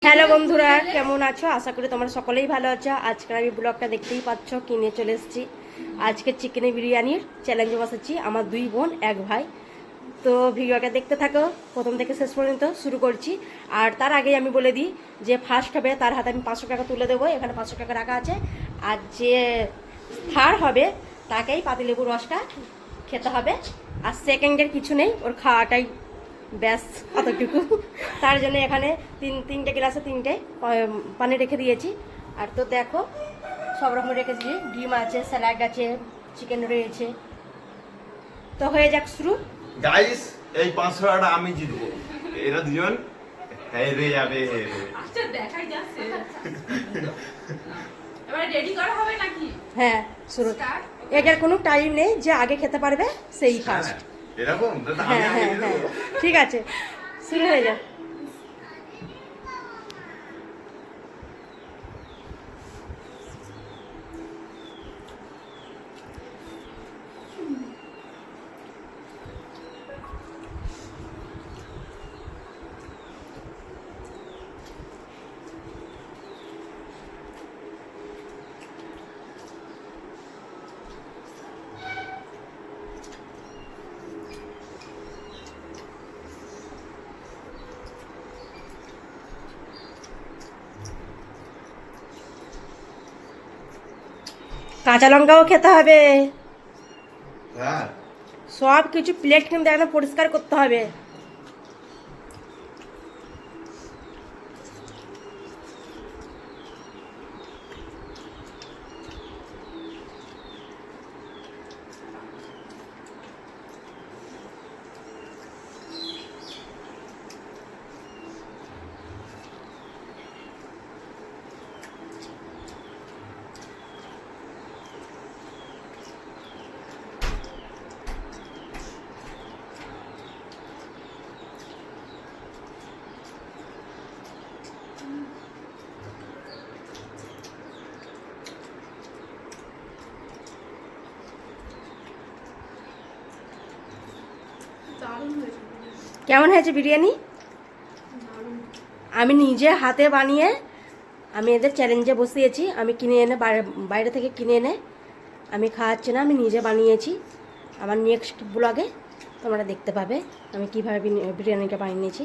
Hello বন্ধুরা, কেমন আছো? আশা করি তোমরা সকলেই ভালো আছো। আজকের আমি ব্লগটা দেখতেই পাচ্ছ, কিনে চলে এসেছি। আজকে চিকেন বিরিয়ানির চ্যালেঞ্জে বসেছি আমার দুই বোন এক ভাই। তো ভিডিওটা দেখতে থাকো, প্রথম থেকে শেষ পর্যন্ত শুরু করছি। আর তার আগেই আমি বলে দিই, যে ফার্স্ট হবে তার হাতে আমি 500 টাকা তুলে দেবো। এখানে 500 টাকা রাখা আছে। আর যে থার্ড হবে তাকেই পাতিলেবুর রসটা খেতে হবে। আর সেকেন্ডের কিছু নেই, ওর খাওয়াটাই ব্যাস অতটুকু। তার জন্য এখানে তিনটে গ্লাসে তিনটে পানি রেখে দিয়েছি। আর তো দেখো, সব রকম রেখেছি, ডিম আছে, স্যালাড আছে, চিকেন রয়েছে। তো হয়ে যাক শুরু। গাইস, এই 500 টাকা আমি জিতবো। এরা দুজন হেরে যাবে। আচ্ছা, দেখাই যাচ্ছে। এবারে রেডি করা হবে নাকি? হ্যাঁ, শুরু। এটার কোনো টাইম নেই, যে আগে খেতে পারবে সেই ফার্স্ট। এরকম তো আমি হ্যাঁ আগে হ্যাঁ জিতবো। হ্যাঁ, ঠিক আছে, শুরু হয়ে যাক। কাঁচা লঙ্কাও খেতে হবে। হ্যাঁ, সব কিছু প্লেট কিন্তু একদম পরিষ্কার করতে হবে। দারুণ হয়েছে। কেমন হয়েছে বিরিয়ানি? দারুণ। আমি নিজে হাতে বানিয়ে আমি এদের চ্যালেঞ্জে বসিয়েছি। আমি কিনে এনে বাইরে থেকে কিনে এনে আমি খাওয়াচ্ছি না, আমি নিজে বানিয়েছি। আমার নেক্সট ব্লগে তোমরা দেখতে পাবে আমি কীভাবে বিরিয়ানিটা বানিয়েছি।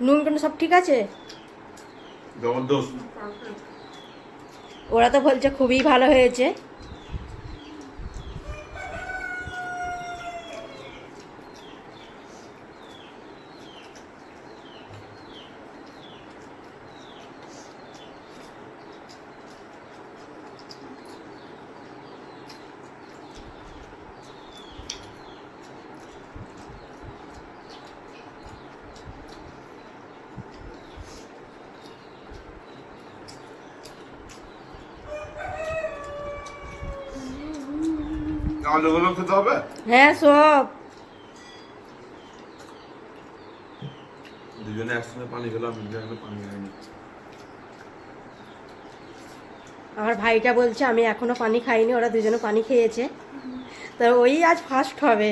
নুন টুন সব ঠিক আছে? জবরদস্ত। ওরা তো বলছে খুবই ভালো হয়েছে। আলুগুলো খেতে হবে। হ্যাঁ, সব। দুজনে একসঙ্গে পানি খেলাম, দুজনে পানি খাইনি। আমার ভাইটা বলছে আমি এখনো পানি খাইনি, ওরা দুজনে পানি খেয়েছে। তো ওই আজ ফার্স্ট হবে।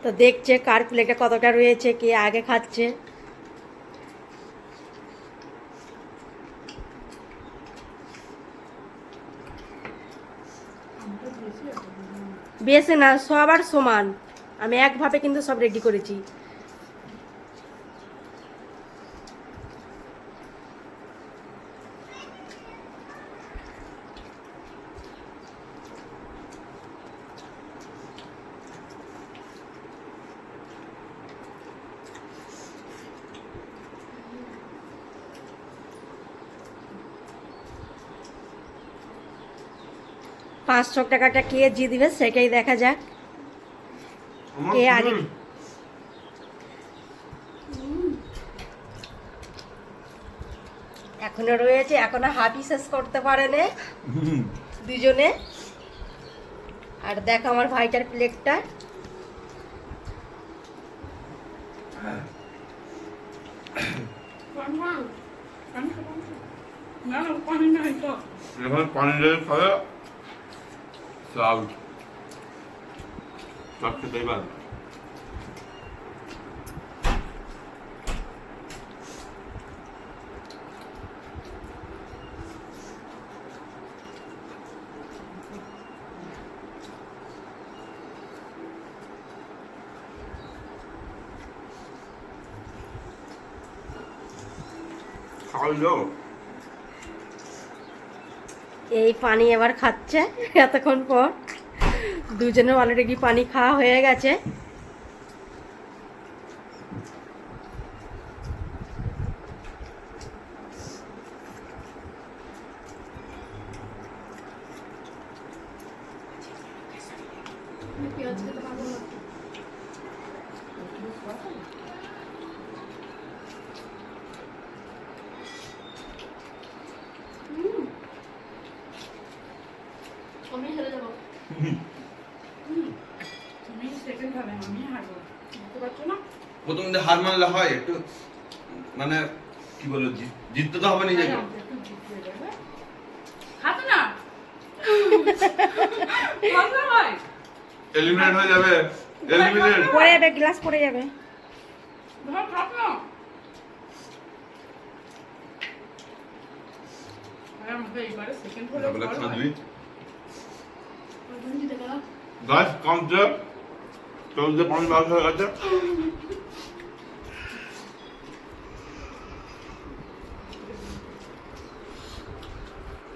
তো দেখছে কার প্লেটে কতটা রয়েছে, কে আগে খাচ্ছে। বেশি না, সবার সমান। আমি একভাবে কিন্তু সব রেডি করেছি। পাঁচশো টাকাটা কে জিতবে সেটাই দেখা যাক। কে আগে এখনো রয়েছে, এখনো হাফই শেষ করতে পারেনি দুজনে। আর দেখো আমার ভাইটার প্লেটটা। না, পানি নাই তো। এখন পানি দিয়ে খাবে। Saúde. Só que tem mais. Hello. এই পানি এবার খাচ্ছে এতক্ষণ পর। দুজনের অলরেডি পানি খাওয়া হয়ে গেছে। পেঁয়াজ খেতে পারবো না। আমি হেরে যাবো। তুমি সেকেন্ড হবে, আমি হারবো। বুঝতে পারছো না? প্রথম দিয়ে হার মানলে হয় একটু মানে কি বলো জিততে তো হবে নিজেকে। একটু জিততে যাবে। খাতো না। খাতো হয়। এলিমিনেট হয়ে যাবে। এলিমিনেট। পড়ে যাবে, গ্লাস পড়ে যাবে। ধর খাতো না। আরে আমাকে এইবারে সেকেন্ড হলে তাহলে ভালো খাবি। হয়। ওই জিতে গেল। গাছ কাউন্টার চলতে পানি বাস হয়ে গেছে।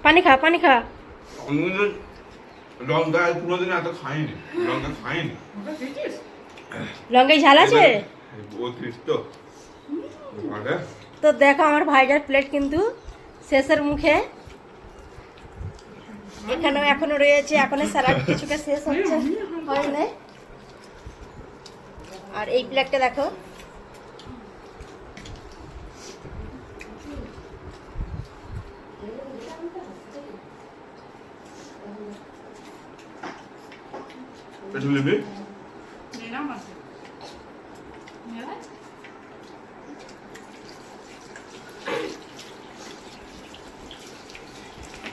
পানি খা, পানি খা। আমি কিন্তু লঙ্কা কোনোদিন এত খাইনি। লঙ্কা খাইনি। ওটা দেখছিস? লঙ্কায় ঝাল আছে? অতিরিক্ত। আরে তো দেখো আমার ভাইজার প্লেট কিন্তু শেষের মুখে। এখানেও এখনো রয়েছে, এখনো স্যালাড কিছুটা শেষ হচ্ছে, হয় না? আর এই প্লেটটা দেখো, একটু নিবি? নিলাম আছে। নিয়ে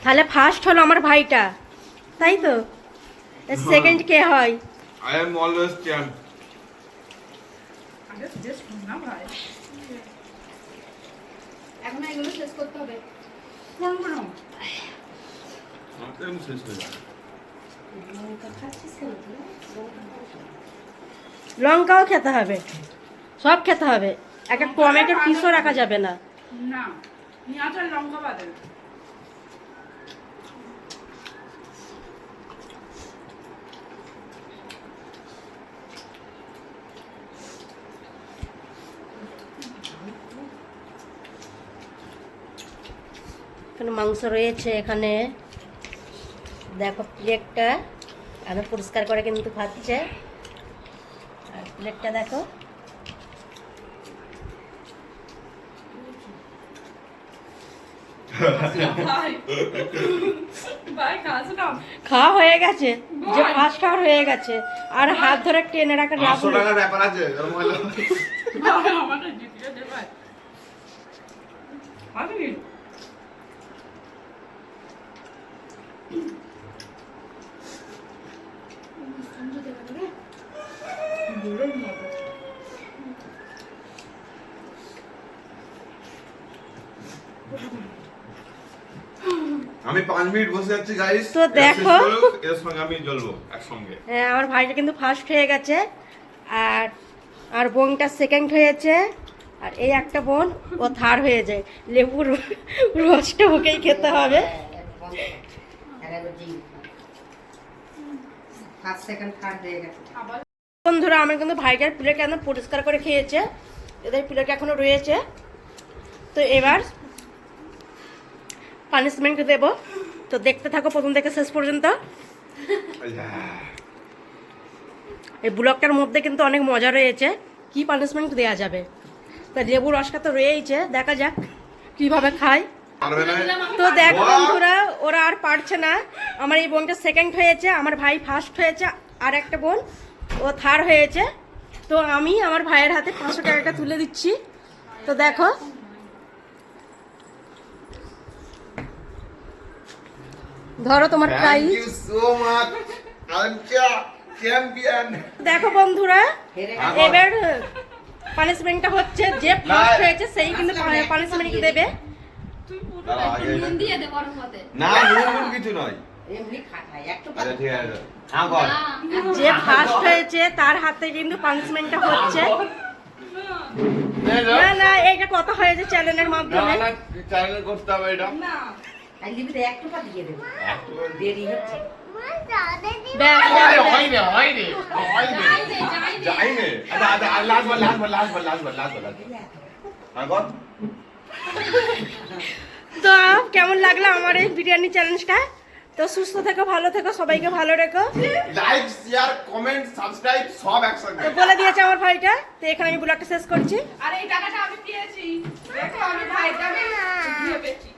তাহলে ফার্স্ট হলো আমার ভাইটা, তাই তো? সেকেন্ড কে হয়? I am always champ. আগে শেষ কর না ভাই। এখন এগুলো শেষ করতে হবে। কোন কোন? আমি শেষ হয়ে যাবে। লঙ্কাও খেতে হবে, সব খেতে হবে। একটা টমেটোর পিসও রাখা যাবে না। না, পেঁয়াজ আর লঙ্কা বাদে। এখানে মাংস রয়েছে, এখানে দেখো প্লেটটা একদম পরিষ্কার করে কিন্তু খাচ্ছে। আর প্লেটটা দেখো, ভাই ভাই খাস না। খাওয়া হয়ে গেছে, যে ফার্স্ট খাওয়ার হয়ে গেছে। আর হাত ধরে টেনে রাখার লাভ 500 নেই। টাকার ব্যাপার আছে এরকম হলো। ভাই আমাকে জিতিয়ে দে ভাই। আসবি? দূরের মতো। আমি 5 মিনিট বসে আছি গাইস। তো দেখো। এর সঙ্গে আমি জ্বলবো একসঙ্গে। হ্যাঁ, আমার ভাইটা কিন্তু ফার্স্ট হয়ে গেছে, আর আর বোনটা সেকেন্ড হয়েছে, আর এই একটা বোন ও থার্ড হয়ে যায়। লেবুর রসটা ওকেই খেতে হবে। আবার বন্ধুরা, আমার কিন্তু ভাইটার প্লেট একদম পরিষ্কার করে খেয়েছে, এদের প্লেট এখনো রয়েছে। তো এবার পানিশমেন্ট দেবো, তো দেখতে থাকো প্রথম থেকে শেষ পর্যন্ত। এই ব্লগটার মধ্যে কিন্তু অনেক মজা রয়েছে, কি পানিশমেন্ট দেওয়া যাবে। তা লেবু রসটা তো রয়েইছে, দেখা যাক কিভাবে খায়। পারবে না। তো দেখো বন্ধুরা, ওরা আর পারছে না। আমার এই বোনটা সেকেন্ড হয়েছে, আমার ভাই ফার্স্ট হয়েছে, আর একটা বোন ও থার্ড হয়েছে। তো আমি আমার ভাইয়ের হাতে 500 টাকাটা তুলে দিচ্ছি। তো দেখো, ধরো তোমার thank prize. You so much আঞ্চা চ্যাম্পিয়ন। দেখো বন্ধুরা, এবার পানিশমেন্টটা হচ্ছে যে ফার্স্ট হয়েছে সেই কিন্তু পানিশমেন্ট দেবে। তুই পুরো দাঁড়াও, আগে এটা- নুন দিয়ে দে গরম হতে। না নুন কিছু নয়। এমনি খাটাই একটু আচ্ছা ঠিক আছে, হ্যাঁ কর। না, যে ফার্স্ট হয়েছে তার হাতে কিন্তু পানিশমেন্টটা হচ্ছে। না না, এইটা কথা হয়েছে চ্যানেলের মাধ্যমে। চ্যানেল করতে হবে এটা। না আর লিমিটে একটু পা দিয়ে দেবো দেরি হচ্ছে ব্যাস, আরে ব্যাস, ব্যাস। হয়নি হয়নি হয়নি যাই দে, যাই দে। যাইনি। আচ্ছা আচ্ছা লাস্ট বল হ্যাঁ কর। তো কেমন লাগলো আমার এই বিরিয়ানি চ্যালেঞ্জটা? তো সুস্থ থেকো, ভালো থেকো, সবাইকে ভালো রেখো। লাইক শেয়ার কমেন্ট সাবস্ক্রাইব সব একসঙ্গে। তো বলে দিয়েছে আমার ভাইটা। তো এখানে আমি ব্লগটা শেষ করছি। আর এই টাকাটা আমি পেয়েছি দেখো আমি ভাইটা আমি দিয়ে পেয়েছি